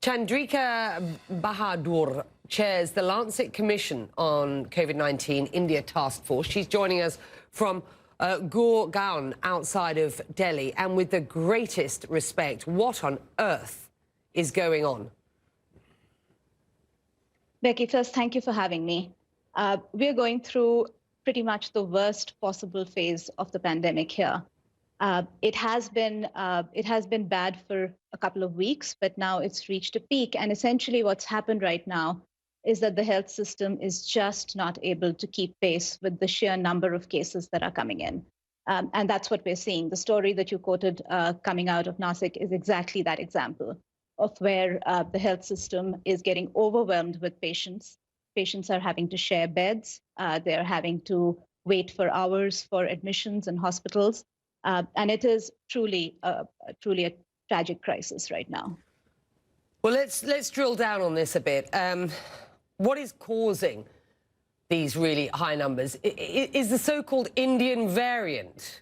Chandrika Bahadur chairs the Lancet Commission on COVID-19 India Task Force. She's joining us from Gurgaon outside of Delhi. And with the greatest respect, what on earth is going on? Becky, first, thank you for having me. We're going through pretty much the worst possible phase of the pandemic here. It has been bad for a couple of weeks, but now it's reached a peak. And essentially what's happened right now is that the health system is just not able to keep pace with the sheer number of cases that are coming in. And that's what we're seeing. The story that you quoted coming out of Nashik is exactly that example of where the health system is getting overwhelmed with patients. Patients are having to share beds. They're having to wait for hours for admissions in hospitals. And it is truly a tragic crisis right now. Well, let's drill down on this a bit. What is causing these really high numbers? Is the so-called Indian variant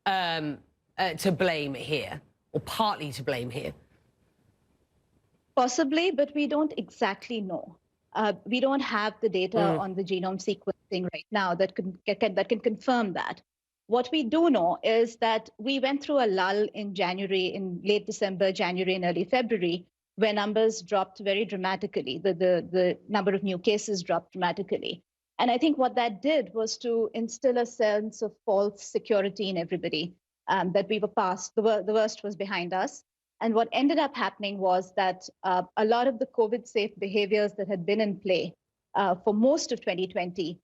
to blame here, or partly to blame here? Possibly, but we don't exactly know. We don't have the data on the genome sequencing right now that can confirm that. What we do know is that we went through a lull in January, in late December, January, and early February, where numbers dropped very dramatically. The number of new cases dropped dramatically. And I think what that did was to instill a sense of false security in everybody, that we were past, the worst was behind us. And what ended up happening was that a lot of the COVID-safe behaviors that had been in play for most of 2020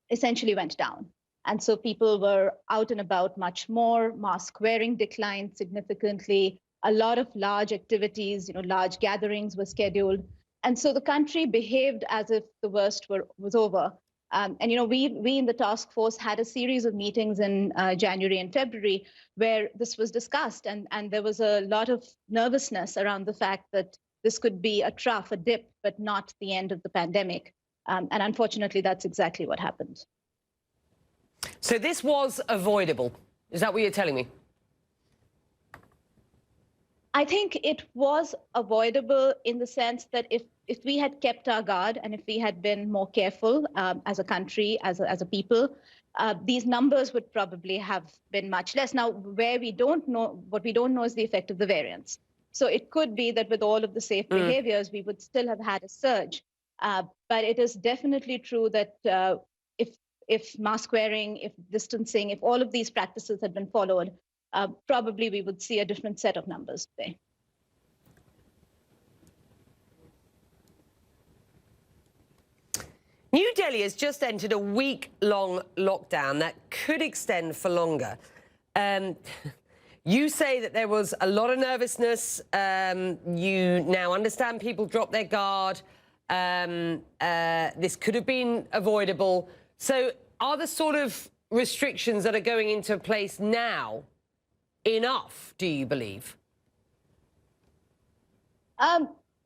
essentially went down. And so people were out and about much more, mask wearing declined significantly, a lot of large activities, large gatherings were scheduled. And so the country behaved as if the worst was over. And we in the task force had a series of meetings in January and February where this was discussed. And there was a lot of nervousness around the fact that this could be a trough, a dip, but not the end of the pandemic. And unfortunately, that's exactly what happened. So this was avoidable. Is that what you're telling me? I think it was avoidable in the sense that if we had kept our guard and if we had been more careful as a country, as a people, these numbers would probably have been much less. Now, what we don't know is the effect of the variants. So it could be that with all of the safe behaviors, we would still have had a surge. But it is definitely true that if mask wearing, if distancing, if all of these practices had been followed, probably we would see a different set of numbers today. New Delhi has just entered a week-long lockdown that could extend for longer. You say that there was a lot of nervousness. You now understand people dropped their guard. This could have been avoidable. So are the sort of restrictions that are going into place now enough, do you believe?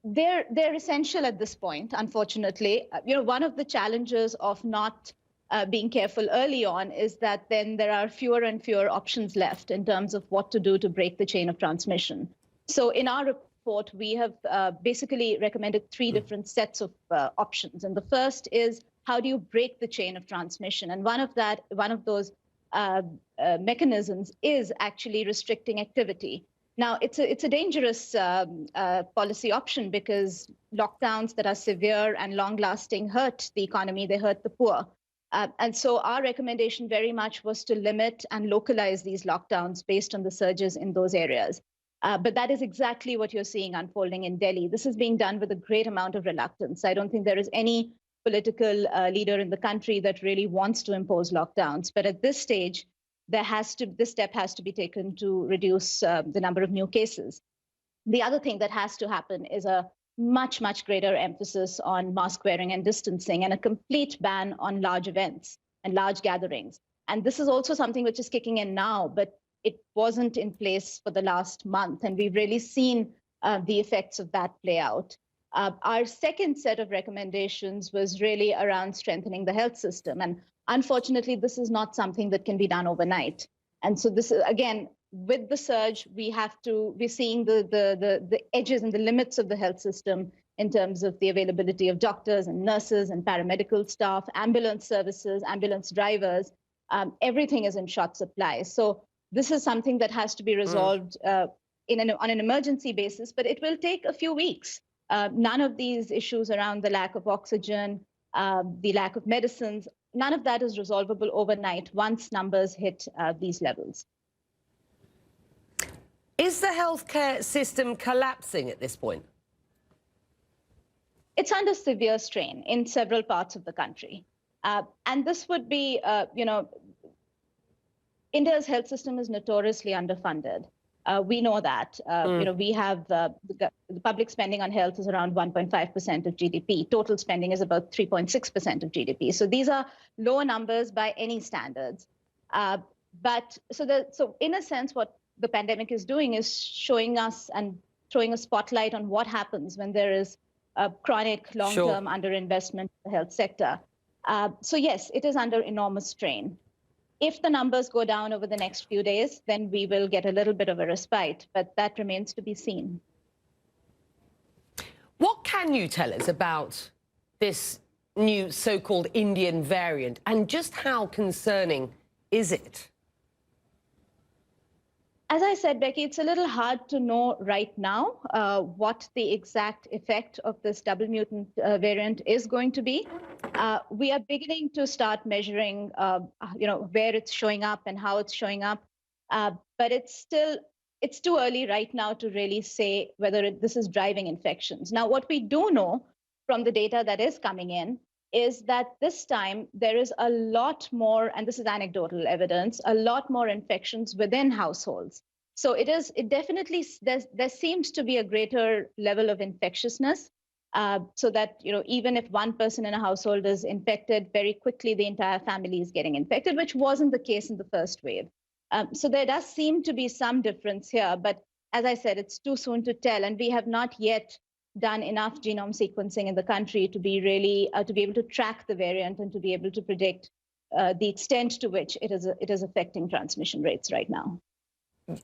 They're essential at this point, unfortunately. One of the challenges of not being careful early on is that then there are fewer and fewer options left in terms of what to do to break the chain of transmission. So in our report, we have basically recommended three different sets of options. And the first is, how do you break the chain of transmission? And one of those mechanisms is actually restricting activity. Now, it's a dangerous policy option because lockdowns that are severe and long-lasting hurt the economy, they hurt the poor. And so our recommendation very much was to limit and localize these lockdowns based on the surges in those areas. But that is exactly what you're seeing unfolding in Delhi. This is being done with a great amount of reluctance. I don't think there is any political leader in the country that really wants to impose lockdowns. But at this stage, this step has to be taken to reduce the number of new cases. The other thing that has to happen is a much, much greater emphasis on mask wearing and distancing and a complete ban on large events and large gatherings. And this is also something which is kicking in now, but it wasn't in place for the last month. And we've really seen the effects of that play out. Our second set of recommendations was really around strengthening the health system. And unfortunately, this is not something that can be done overnight. And so this is, again, with the surge, we're seeing the edges and the limits of the health system in terms of the availability of doctors and nurses and paramedical staff, ambulance services, ambulance drivers. Everything is in short supply. So this is something that has to be resolved on an emergency basis, but it will take a few weeks. None of these issues around the lack of oxygen, the lack of medicines, none of that is resolvable overnight once numbers hit these levels. Is the healthcare system collapsing at this point? It's under severe strain in several parts of the country. And this would be, India's health system is notoriously underfunded. We know that. We have the public spending on health is around 1.5% of GDP. Total spending is about 3.6% of GDP. So these are low numbers by any standards. So in a sense, what the pandemic is doing is showing us and throwing a spotlight on what happens when there is a chronic long-term underinvestment in the health sector. So yes, it is under enormous strain. If the numbers go down over the next few days, then we will get a little bit of a respite, but that remains to be seen. What can you tell us about this new so-called Indian variant, and just how concerning is it? As I said, Becky, it's a little hard to know right now what the exact effect of this double mutant variant is going to be. We are beginning to start measuring, where it's showing up and how it's showing up, but it's too early right now to really say whether this is driving infections. Now, what we do know from the data that is coming in is that this time there is a lot more, and this is anecdotal evidence, a lot more infections within households. So it definitely, there seems to be a greater level of infectiousness, so that, even if one person in a household is infected, very quickly the entire family is getting infected, which wasn't the case in the first wave. So there does seem to be some difference here, but as I said, it's too soon to tell, and we have not yet done enough genome sequencing in the country to be really to be able to track the variant and to be able to predict the extent to which it is affecting transmission rates right now.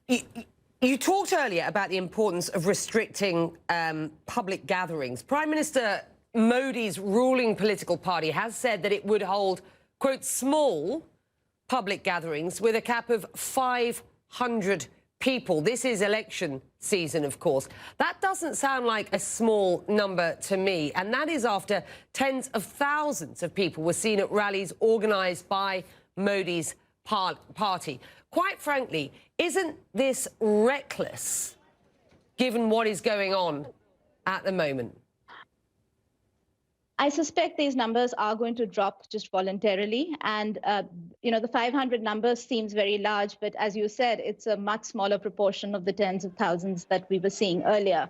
You talked earlier about the importance of restricting public gatherings. Prime Minister Modi's ruling political party has said that it would hold, quote, small public gatherings with a cap of 500 people. This is election season, of course. That doesn't sound like a small number to me, and that is after tens of thousands of people were seen at rallies organised by Modi's party. Quite frankly, isn't this reckless, given what is going on at the moment? I suspect these numbers are going to drop just voluntarily. And, the 500 number seems very large, but as you said, it's a much smaller proportion of the tens of thousands that we were seeing earlier.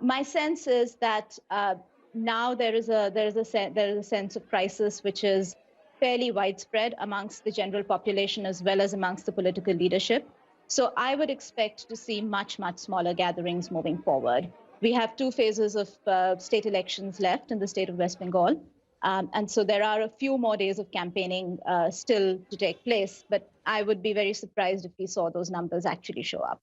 My sense is that now there is a sense of crisis which is fairly widespread amongst the general population as well as amongst the political leadership. So I would expect to see much, much smaller gatherings moving forward. We have 2 phases of state elections left in the state of West Bengal. And so there are a few more days of campaigning still to take place. But I would be very surprised if we saw those numbers actually show up.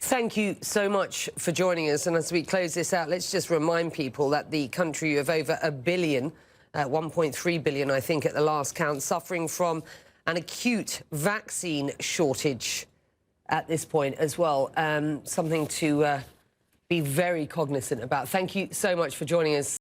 Thank you so much for joining us. And as we close this out, let's just remind people that the country of over 1 billion, 1.3 billion, I think, at the last count, suffering from an acute vaccine shortage at this point as well. Something to be very cognizant about. Thank you so much for joining us.